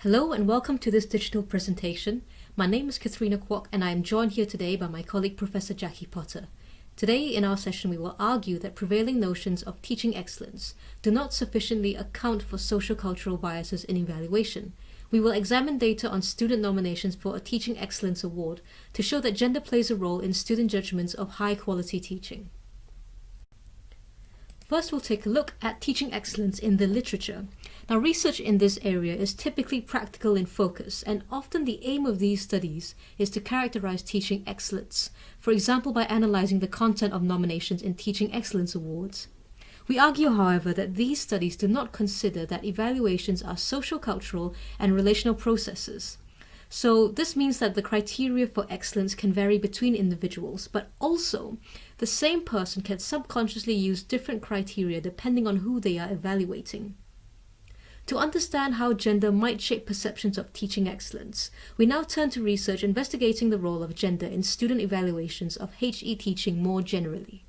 Hello and welcome to this digital presentation. My name is Kathryna Kwok and I am joined here today by my colleague Professor Jackie Potter. Today in our session we will argue that prevailing notions of teaching excellence do not sufficiently account for sociocultural biases in evaluation. We will examine data on student nominations for a Teaching Excellence Award to show that gender plays a role in student judgments of high quality teaching. First, we'll take a look at teaching excellence in the literature. Now, research in this area is typically practical in focus, and often the aim of these studies is to characterize teaching excellence, for example by analyzing the content of nominations in Teaching Excellence Awards. We argue, however, that these studies do not consider that evaluations are sociocultural and relational processes. So this means that the criteria for excellence can vary between individuals, but also the same person can subconsciously use different criteria depending on who they are evaluating. To understand how gender might shape perceptions of teaching excellence, we now turn to research investigating the role of gender in student evaluations of HE teaching more generally.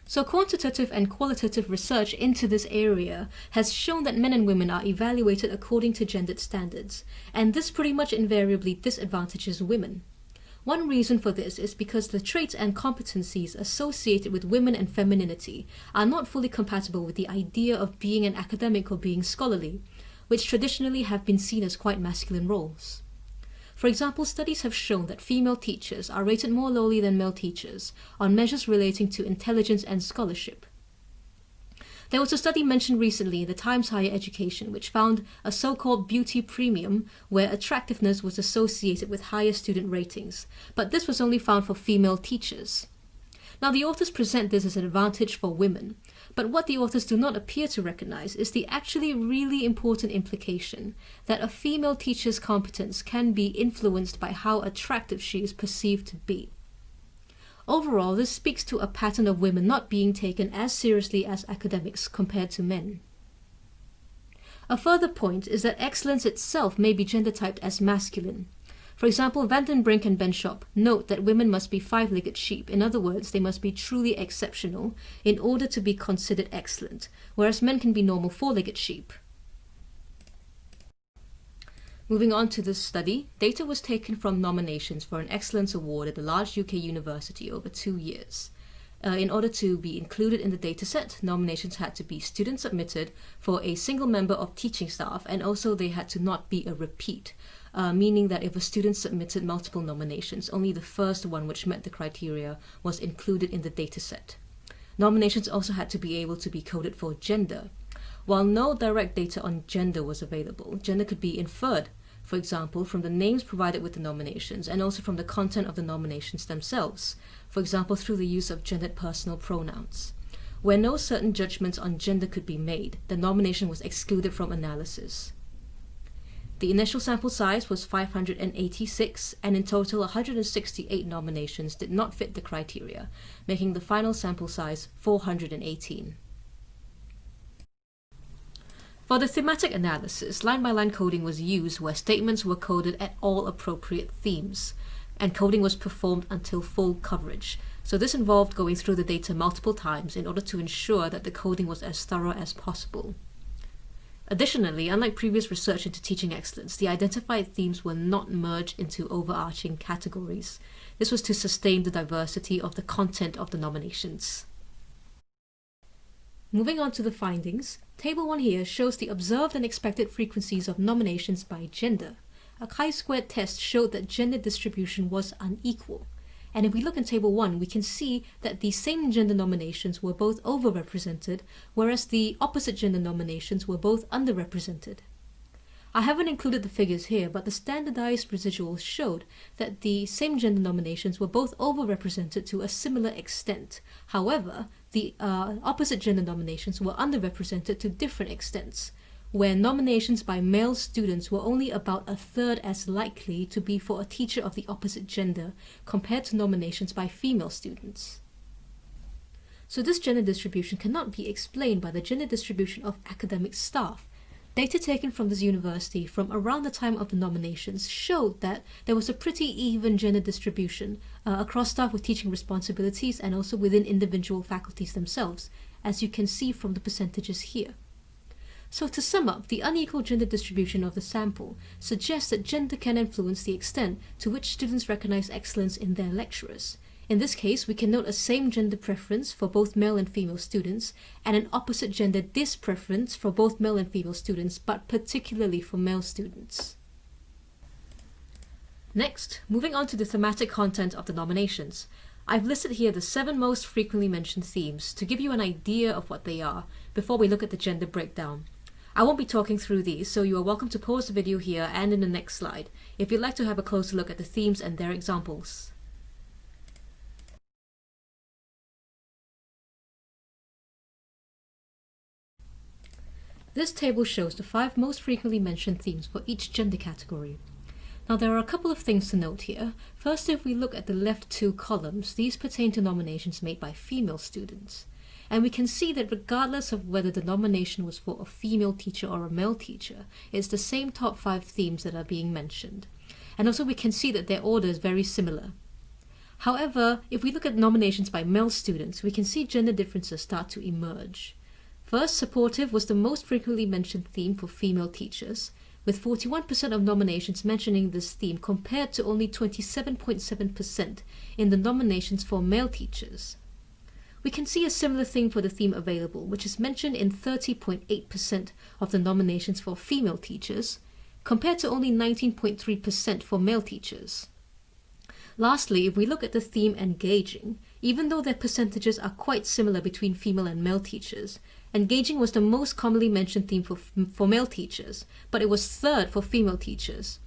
So quantitative and qualitative research into this area has shown that men and women are evaluated according to gendered standards, and this pretty much invariably disadvantages women. One reason for this is because the traits and competencies associated with women and femininity are not fully compatible with the idea of being an academic or being scholarly, which traditionally have been seen as quite masculine roles. For example, studies have shown that female teachers are rated more lowly than male teachers on measures relating to intelligence and scholarship. There was a study mentioned recently in the Times Higher Education which found a so-called beauty premium where attractiveness was associated with higher student ratings, but this was only found for female teachers. Now, the authors present this as an advantage for women, but what the authors do not appear to recognize is the actually really important implication that a female teacher's competence can be influenced by how attractive she is perceived to be. Overall, this speaks to a pattern of women not being taken as seriously as academics compared to men. A further point is that excellence itself may be gender-typed as masculine. For example, Van den Brink and Benschop note that women must be five-legged sheep. In other words, they must be truly exceptional in order to be considered excellent, whereas men can be normal four-legged sheep. Moving on to this study, data was taken from nominations for an Excellence Award at a large UK university over 2 years. In order to be included in the dataset, nominations had to be student submitted for a single member of teaching staff, and also they had to not be a repeat. Meaning that if a student submitted multiple nominations, only the first one which met the criteria was included in the dataset. Nominations also had to be able to be coded for gender. While no direct data on gender was available, gender could be inferred, for example, from the names provided with the nominations and also from the content of the nominations themselves, for example, through the use of gendered personal pronouns. Where no certain judgments on gender could be made, the nomination was excluded from analysis. The initial sample size was 586, and in total 168 nominations did not fit the criteria, making the final sample size 418. For the thematic analysis, line-by-line coding was used where statements were coded at all appropriate themes, and coding was performed until full coverage. So this involved going through the data multiple times in order to ensure that the coding was as thorough as possible. Additionally, unlike previous research into teaching excellence, the identified themes were not merged into overarching categories. This was to sustain the diversity of the content of the nominations. Moving on to the findings, Table 1 here shows the observed and expected frequencies of nominations by gender. A chi-squared test showed that gender distribution was unequal. And if we look in Table 1, we can see that the same gender nominations were both overrepresented, whereas the opposite gender nominations were both underrepresented. I haven't included the figures here, but the standardized residuals showed that the same gender nominations were both overrepresented to a similar extent. However, the opposite gender nominations were underrepresented to different extents, where nominations by male students were only about a third as likely to be for a teacher of the opposite gender compared to nominations by female students. So this gender distribution cannot be explained by the gender distribution of academic staff. Data taken from this university from around the time of the nominations showed that there was a pretty even gender distribution across staff with teaching responsibilities and also within individual faculties themselves, as you can see from the percentages here. So to sum up, the unequal gender distribution of the sample suggests that gender can influence the extent to which students recognize excellence in their lecturers. In this case, we can note a same gender preference for both male and female students, and an opposite gender dispreference for both male and female students, but particularly for male students. Next, moving on to the thematic content of the nominations. I've listed here the 7 most frequently mentioned themes to give you an idea of what they are before we look at the gender breakdown. I won't be talking through these, so you are welcome to pause the video here and in the next slide if you'd like to have a closer look at the themes and their examples. This table shows the 5 most frequently mentioned themes for each gender category. Now there are a couple of things to note here. First, if we look at the left 2 columns, these pertain to nominations made by female students. And we can see that regardless of whether the nomination was for a female teacher or a male teacher, it's the same top 5 themes that are being mentioned. And also we can see that their order is very similar. However, if we look at nominations by male students, we can see gender differences start to emerge. First, supportive was the most frequently mentioned theme for female teachers, with 41% of nominations mentioning this theme compared to only 27.7% in the nominations for male teachers. We can see a similar thing for the theme available, which is mentioned in 30.8% of the nominations for female teachers, compared to only 19.3% for male teachers. Lastly, if we look at the theme engaging, even though their percentages are quite similar between female and male teachers, engaging was the most commonly mentioned theme for male teachers, but it was 3rd for female teachers.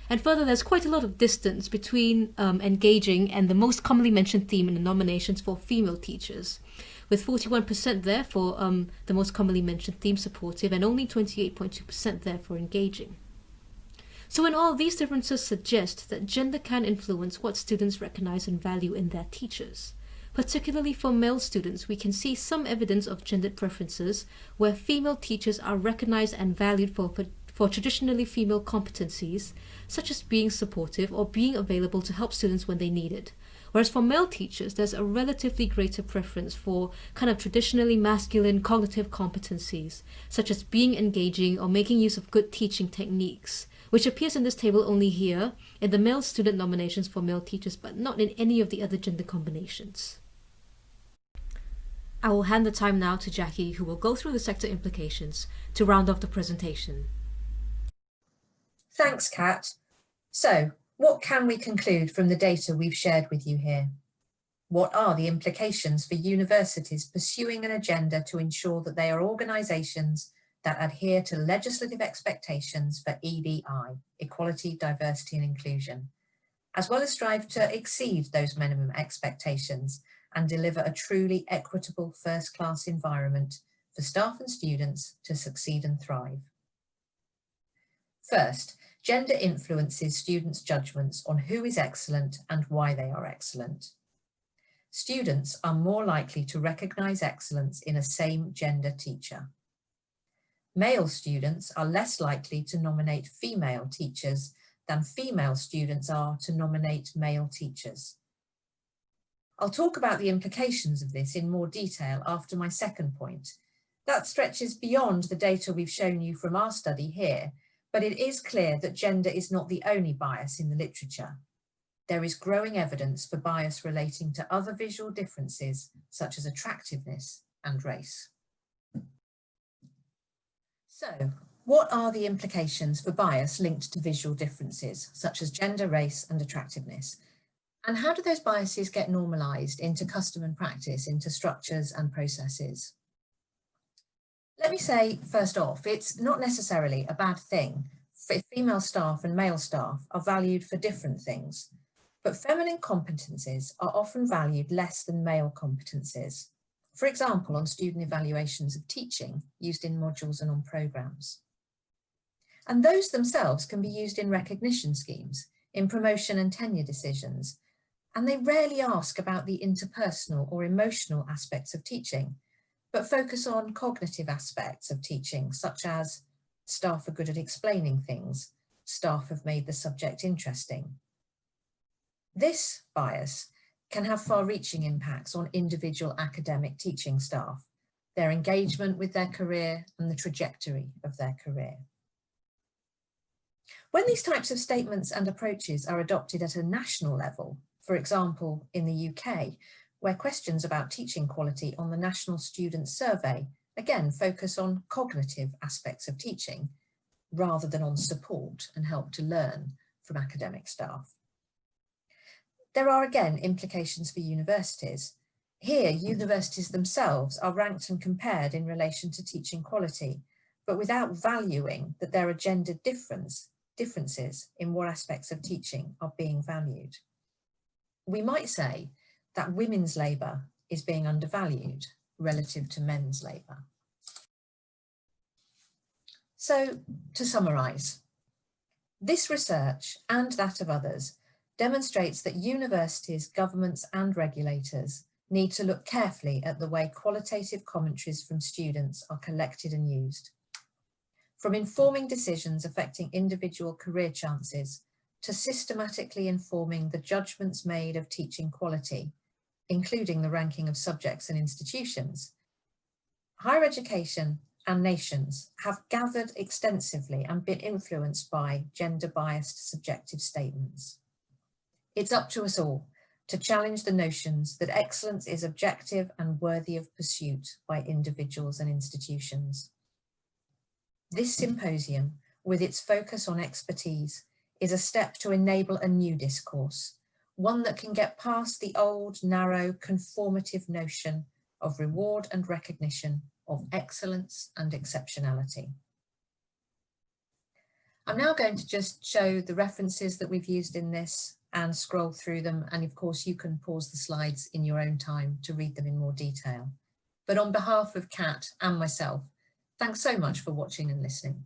And further, there's quite a lot of distance between engaging and the most commonly mentioned theme in the nominations for female teachers, with 41% there for the most commonly mentioned theme, supportive, and only 28.2% there for engaging. So in all, these differences suggest that gender can influence what students recognize and value in their teachers. Particularly for male students, we can see some evidence of gendered preferences where female teachers are recognized and valued for traditionally female competencies, such as being supportive or being available to help students when they need it. Whereas for male teachers, there's a relatively greater preference for kind of traditionally masculine cognitive competencies, such as being engaging or making use of good teaching techniques, which appears in this table only here in the male student nominations for male teachers, but not in any of the other gender combinations. I will hand the time now to Jackie, who will go through the sector implications to round off the presentation. Thanks, Kat. So, what can we conclude from the data we've shared with you here? What are the implications for universities pursuing an agenda to ensure that they are organisations that adhere to legislative expectations for EDI, equality, diversity and inclusion, as well as strive to exceed those minimum expectations and deliver a truly equitable first-class environment for staff and students to succeed and thrive? First, gender influences students' judgments on who is excellent and why they are excellent. Students are more likely to recognise excellence in a same-gender teacher. Male students are less likely to nominate female teachers than female students are to nominate male teachers. I'll talk about the implications of this in more detail after my second point. That stretches beyond the data we've shown you from our study here, but it is clear that gender is not the only bias in the literature. There is growing evidence for bias relating to other visual differences, such as attractiveness and race. So, what are the implications for bias linked to visual differences, such as gender, race, and attractiveness? And how do those biases get normalised into custom and practice, into structures and processes? Let me say, first off, it's not necessarily a bad thing if female staff and male staff are valued for different things, but feminine competencies are often valued less than male competencies. For example, on student evaluations of teaching used in modules and on programmes. And those themselves can be used in recognition schemes, in promotion and tenure decisions, and they rarely ask about the interpersonal or emotional aspects of teaching, but focus on cognitive aspects of teaching, such as staff are good at explaining things, staff have made the subject interesting. This bias can have far-reaching impacts on individual academic teaching staff, their engagement with their career, and the trajectory of their career. When these types of statements and approaches are adopted at a national level, for example, in the UK, where questions about teaching quality on the National Student Survey again focus on cognitive aspects of teaching, rather than on support and help to learn from academic staff. There are again implications for universities. Here, universities themselves are ranked and compared in relation to teaching quality, but without valuing that there are gender differences in what aspects of teaching are being valued. We might say that women's labour is being undervalued relative to men's labour. So, to summarise, this research and that of others demonstrates that universities, governments and regulators need to look carefully at the way qualitative commentaries from students are collected and used. From informing decisions affecting individual career chances to systematically informing the judgments made of teaching quality, including the ranking of subjects and institutions, higher education and nations have gathered extensively and been influenced by gender-biased subjective statements. It's up to us all to challenge the notions that excellence is objective and worthy of pursuit by individuals and institutions. This symposium, with its focus on expertise, is a step to enable a new discourse, one that can get past the old, narrow, conformative notion of reward and recognition of excellence and exceptionality. I'm now going to just show the references that we've used in this and scroll through them, and of course you can pause the slides in your own time to read them in more detail. But on behalf of Kat and myself, thanks so much for watching and listening.